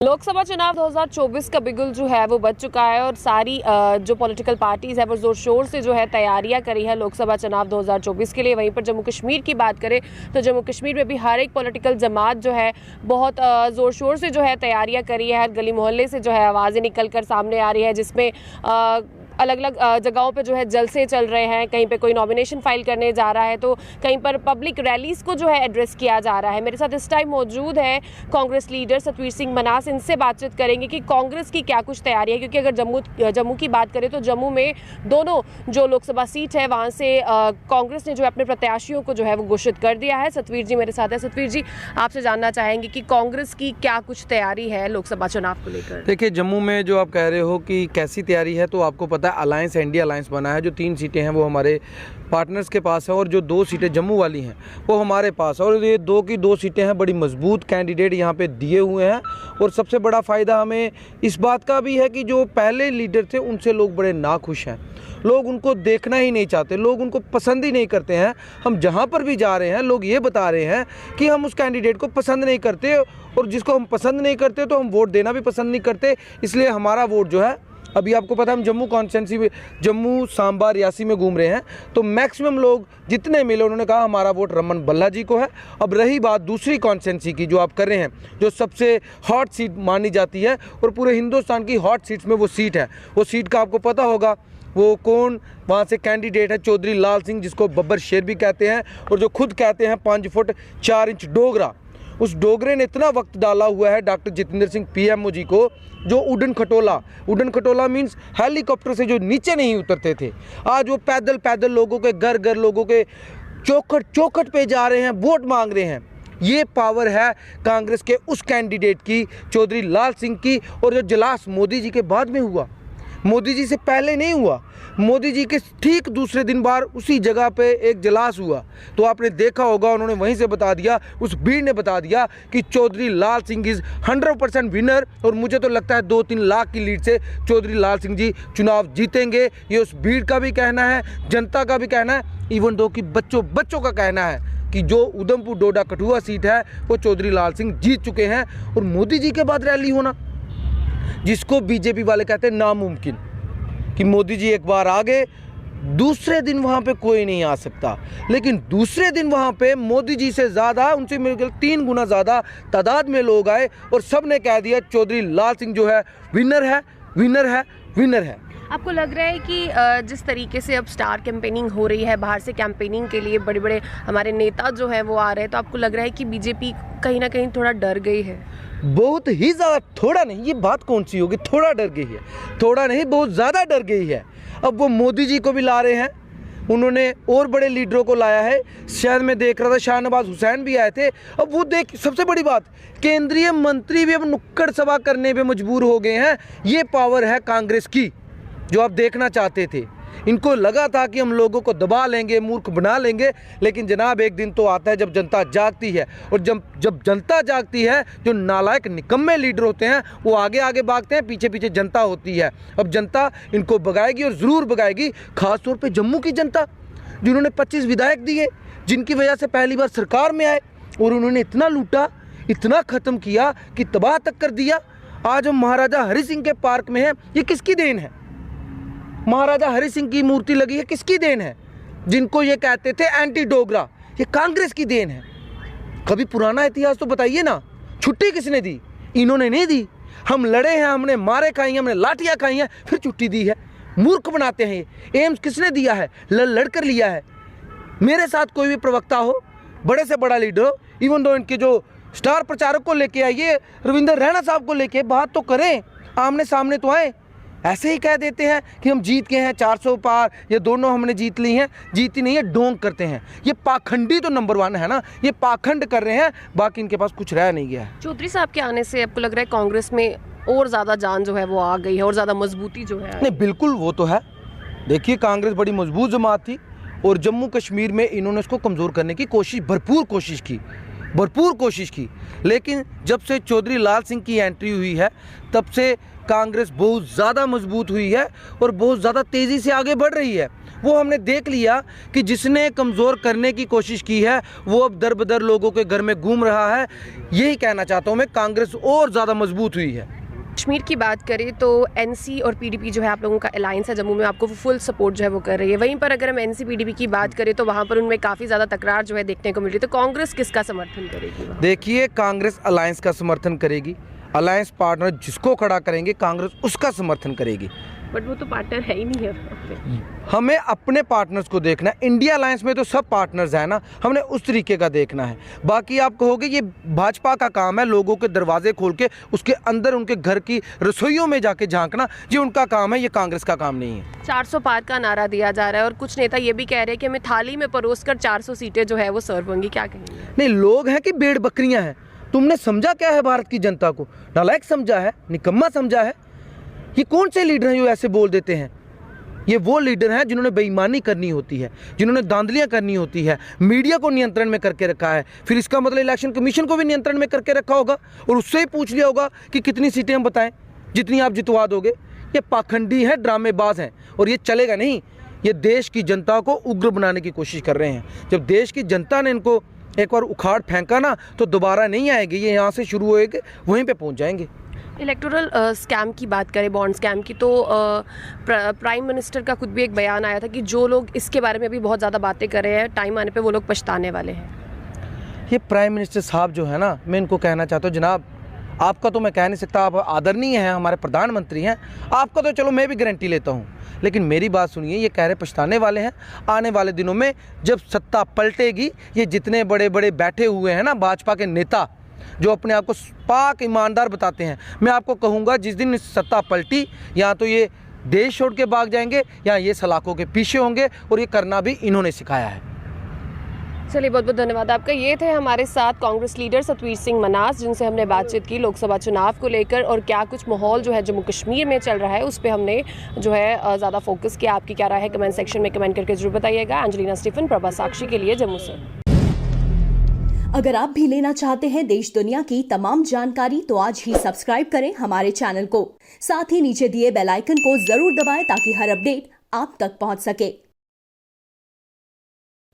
लोकसभा चुनाव 2024 का बिगुल जो है वो बज चुका है और सारी जो पॉलिटिकल पार्टीज है वो जोर शोर से जो है तैयारियां करी है लोकसभा चुनाव 2024 के लिए। वहीं पर जम्मू कश्मीर की बात करें तो जम्मू कश्मीर में भी हर एक पॉलिटिकल जमात जो है बहुत जोर शोर से जो है तैयारियां करी है। हर गली मोहल्ले से जो है आवाज़ें निकल कर सामने आ रही है, जिसमें अलग अलग जगहों पे जो है जलसे चल रहे हैं। कहीं पे कोई नॉमिनेशन फाइल करने जा रहा है तो कहीं पर पब्लिक रैलीज को जो है एड्रेस किया जा रहा है। मेरे साथ इस टाइम मौजूद है कांग्रेस लीडर सतवीर सिंह मनास। इनसे बातचीत करेंगे कि कांग्रेस की क्या कुछ तैयारी है, क्योंकि अगर जम्मू की बात करें तो जम्मू में दोनों जो लोकसभा सीट है वहाँ से कांग्रेस ने जो है अपने प्रत्याशियों को जो है वो घोषित कर दिया है। सतवीर जी मेरे साथ है। सतवीर जी, आपसे जानना चाहेंगे कि कांग्रेस की क्या कुछ तैयारी है लोकसभा चुनाव को लेकर। देखिए, जम्मू में जो आप कह रहे हो कि कैसी तैयारी है, तो आपको पता है अलायंस इंडिया अलायंस बना है। जो 3 सीटें हैं वो हमारे पार्टनर्स के पास है और जो 2 सीटें जम्मू वाली हैं वो हमारे पास है। और ये 2 की 2 सीटें हैं, बड़ी मजबूत कैंडिडेट यहाँ पे दिए हुए हैं। और सबसे बड़ा फ़ायदा हमें इस बात का भी है कि जो पहले लीडर थे उनसे लोग बड़े नाखुश हैं। लोग उनको देखना ही नहीं चाहते, लोग उनको पसंद ही नहीं करते हैं। हम जहाँ पर भी जा रहे हैं लोग ये बता रहे हैं कि हम उस कैंडिडेट को पसंद नहीं करते, और जिसको हम पसंद नहीं करते तो हम वोट देना भी पसंद नहीं करते। इसलिए हमारा वोट जो है, अभी आपको पता है हम जम्मू कॉन्स्टिट्यूंसी में, जम्मू सांबा रियासी में घूम रहे हैं, तो मैक्सिमम लोग जितने मिले उन्होंने कहा हमारा वोट रमन बल्ला जी को है। अब रही बात दूसरी कॉन्स्टिट्यूंसी की जो आप कर रहे हैं, जो सबसे हॉट सीट मानी जाती है और पूरे हिंदुस्तान की हॉट सीट्स में वो सीट है, वो सीट का आपको पता होगा वो कौन वहाँ से कैंडिडेट है। चौधरी लाल सिंह, जिसको बब्बर शेर भी कहते हैं और जो खुद कहते हैं 5 फुट 4 इंच डोगरा। उस डोगरे ने इतना वक्त डाला हुआ है डॉक्टर जितेंद्र सिंह पीएमओ जी को, जो उड़न खटोला मीन्स हेलीकॉप्टर से जो नीचे नहीं उतरते थे, आज वो पैदल लोगों के घर लोगों के चौखट पे जा रहे हैं, वोट मांग रहे हैं। ये पावर है कांग्रेस के उस कैंडिडेट की, चौधरी लाल सिंह की। और जो जलास मोदी जी के बाद में हुआ, मोदी जी से पहले नहीं हुआ, मोदी जी के ठीक दूसरे दिन बार उसी जगह पे एक जलास हुआ। तो आपने देखा होगा, उन्होंने वहीं से बता दिया, उस भीड़ ने बता दिया कि चौधरी लाल सिंह इज़ 100% विनर। और मुझे तो लगता है 2-3 लाख की लीड से चौधरी लाल सिंह जी चुनाव जीतेंगे। ये उस भीड़ का भी कहना है, जनता का भी कहना है, इवन दो कि बच्चों का कहना है कि जो उधमपुर डोडा कठुआ सीट है वो चौधरी लाल सिंह जीत चुके हैं। और मोदी जी के बाद रैली होना, जिसको बीजेपी वाले कहते हैं नामुमकिन, कि मोदी जी एक बार आ गए दूसरे दिन वहाँ पे कोई नहीं आ सकता। लेकिन दूसरे दिन वहाँ पे मोदी जी से ज़्यादा, उनसे मेरे ख्याल 3 गुना ज़्यादा तादाद में लोग आए और सब ने कह दिया चौधरी लाल सिंह जो है विनर है। आपको लग रहा है कि जिस तरीके से अब स्टार कैंपेनिंग हो रही है, बाहर से कैंपेनिंग के लिए बड़े बड़े हमारे नेता जो है वो आ रहे हैं, तो आपको लग रहा है कि बीजेपी कहीं ना कहीं थोड़ा डर गई है? बहुत ही ज़्यादा, थोड़ा नहीं, ये बात कौन सी होगी, थोड़ा डर गई है, थोड़ा नहीं बहुत ज़्यादा डर गई है। अब वो मोदी जी को भी ला रहे हैं, उन्होंने और बड़े लीडरों को लाया है। शायद मैं देख रहा था शाहनवाज हुसैन भी आए थे। अब वो देख, सबसे बड़ी बात, केंद्रीय मंत्री भी अब नुक्कड़ सभा करने पे मजबूर हो गए हैं। ये पावर है कांग्रेस की जो आप देखना चाहते थे। इनको लगा था कि हम लोगों को दबा लेंगे, मूर्ख बना लेंगे, लेकिन जनाब एक दिन तो आता है जब जनता जागती है। और जब जनता जागती है, जो नालायक निकम्मे लीडर होते हैं वो आगे भागते हैं, पीछे जनता होती है। अब जनता इनको भगाएगी और ज़रूर भगाएगी। खास तौर पे जम्मू की जनता, जिन्होंने 25 विधायक दिए, जिनकी वजह से पहली बार सरकार में आए, और उन्होंने इतना लूटा, इतना ख़त्म किया कि तबाह तक कर दिया। आज हम महाराजा हरि सिंह के पार्क में हैं, ये किसकी देन है? महाराजा हरि सिंह की मूर्ति लगी है, किसकी देन है? जिनको ये कहते थे एंटी डोगरा, ये कांग्रेस की देन है। कभी पुराना इतिहास तो बताइए ना, छुट्टी किसने दी? इन्होंने नहीं दी। हम लड़े हैं, हमने मारे खाई हैं, हमने लाठियाँ खाई हैं, फिर छुट्टी दी है। मूर्ख बनाते हैं ये। एम्स किसने दिया है? लड़ कर लिया है। मेरे साथ कोई भी प्रवक्ता हो, बड़े से बड़ा लीडर हो, इवन दो इनके जो स्टार प्रचारक को लेके आइए, रविंदर रैना साहब को लेके बात तो करें, आमने सामने तो आए। ऐसे ही कह देते हैं कि हम जीत गए हैं 400 पार, ये दोनों हमने जीत ली हैं। जीती नहीं है, डोंग करते हैं। ये पाखंडी तो नंबर 1 है ना, ये पाखंड कर रहे हैं, बाकी इनके पास कुछ रह नहीं गया है। चौधरी साहब के आने से आपको लग रहा है कांग्रेस में और ज़्यादा जान जो है वो आ गई है और ज़्यादा मजबूती जो है? नहीं, बिल्कुल वो तो है। देखिए, कांग्रेस बड़ी मजबूत जमात थी और जम्मू कश्मीर में इन्होंने इसको कमज़ोर करने की कोशिश, भरपूर कोशिश की। भरपूर कोशिश की, लेकिन जब से चौधरी लाल सिंह की एंट्री हुई है तब से कांग्रेस बहुत ज़्यादा मजबूत हुई है और बहुत ज़्यादा तेज़ी से आगे बढ़ रही है। वो हमने देख लिया कि जिसने कमज़ोर करने की कोशिश की है वो अब दर बदर लोगों के घर में घूम रहा है। यही कहना चाहता हूँ मैं, कांग्रेस और ज़्यादा मजबूत हुई है। कश्मीर की बात करें तो एनसी और पीडीपी जो है आप लोगों का अलायंस है जम्मू में, आपको फुल सपोर्ट जो है वो कर रही है। वहीं पर अगर हम एनसी पीडीपी की बात करें तो वहाँ पर उनमें काफ़ी ज़्यादा तकरार जो है देखने को मिल रही है। तो कांग्रेस किसका समर्थन करेगी? देखिए, कांग्रेस अलायंस का समर्थन करेगी। अलायंस पार्टनर जिसको खड़ा करेंगे कांग्रेस उसका समर्थन करेगी। बट वो तो पार्टनर है ही नहीं है। हमें अपने पार्टनर्स को देखना है। इंडिया अलायंस में तो सब पार्टनर्स हैं ना, हमने उस तरीके का देखना है। बाकी आप कहोगे ये भाजपा का काम है लोगों के दरवाजे खोल के उसके अंदर उनके घर की रसोइयों में जाके झांकना, ये उनका काम है, ये कांग्रेस का काम नहीं है। 400 पार का नारा दिया जा रहा है और कुछ नेता ये भी कह रहे हैं कि हमें थाली में परोस कर 400 सीटें जो है वो सर्व होंगी। क्या कहेंगे? नहीं, लोग हैं कि भेड़ बकरियां हैं। तुमने समझा क्या है भारत की जनता को? नालायक समझा है, निकम्मा समझा है। ये कौन से लीडर हैं जो ऐसे बोल देते हैं? ये वो लीडर हैं जिन्होंने बेईमानी करनी होती है, जिन्होंने धांधलियां करनी होती है, मीडिया को नियंत्रण में करके रखा है। फिर इसका मतलब इलेक्शन कमीशन को भी नियंत्रण में करके रखा होगा और उससे ही पूछ लिया होगा कि कितनी सीटें हम बताएं, जितनी आप जितवा दोगे। ये पाखंडी है, ड्रामेबाज हैं और ये चलेगा नहीं। ये देश की जनता को उग्र बनाने की कोशिश कर रहे हैं। जब देश की जनता ने इनको एक बार उखाड़ फेंका ना तो दोबारा नहीं आएंगे। ये यहाँ से शुरू होएंगे, वहीं पे पहुँच जाएंगे। इलेक्टोरल स्कैम की बात करें, बॉन्ड स्कैम की, तो प्राइम मिनिस्टर का खुद भी एक बयान आया था कि जो लोग इसके बारे में अभी बहुत ज़्यादा बातें कर रहे हैं, टाइम आने पे वो लोग पछताने वाले हैं। ये प्राइम मिनिस्टर साहब जो है ना, मैं इनको कहना चाहता हूँ, जनाब आपका तो मैं कह नहीं सकता, आप आदरणीय हैं, हमारे प्रधानमंत्री हैं, आपका तो चलो मैं भी गारंटी लेता हूँ, लेकिन मेरी बात सुनिए। ये कह रहे पछताने वाले हैं। आने वाले दिनों में जब सत्ता पलटेगी, ये जितने बड़े बड़े बैठे हुए हैं ना भाजपा के नेता जो अपने आप को पाक ईमानदार बताते हैं, मैं आपको कहूँगा जिस दिन सत्ता पलटी, या तो ये देश छोड़ के भाग जाएंगे या ये सलाखों के पीछे होंगे, और ये करना भी इन्होंने सिखाया है। चलिए, बहुत बहुत धन्यवाद आपका। ये थे हमारे साथ कांग्रेस लीडर सतवीर सिंह मनास, जिनसे हमने बातचीत की लोकसभा चुनाव को लेकर और क्या कुछ माहौल जो है जम्मू कश्मीर में चल रहा है उस पर हमने जो है ज़्यादा फोकस किया। आपकी क्या राय है कमेंट सेक्शन में कमेंट करके जरूर बताइएगा। एंजेलिना स्टीफन, प्रभा साक्षी के लिए जम्मू से। अगर आप भी लेना चाहते हैं देश दुनिया की तमाम जानकारी तो आज ही सब्सक्राइब करें हमारे चैनल को। साथ ही नीचे दिए बेल आइकन को जरूर दबाएं ताकि हर अपडेट आप तक पहुंच सके।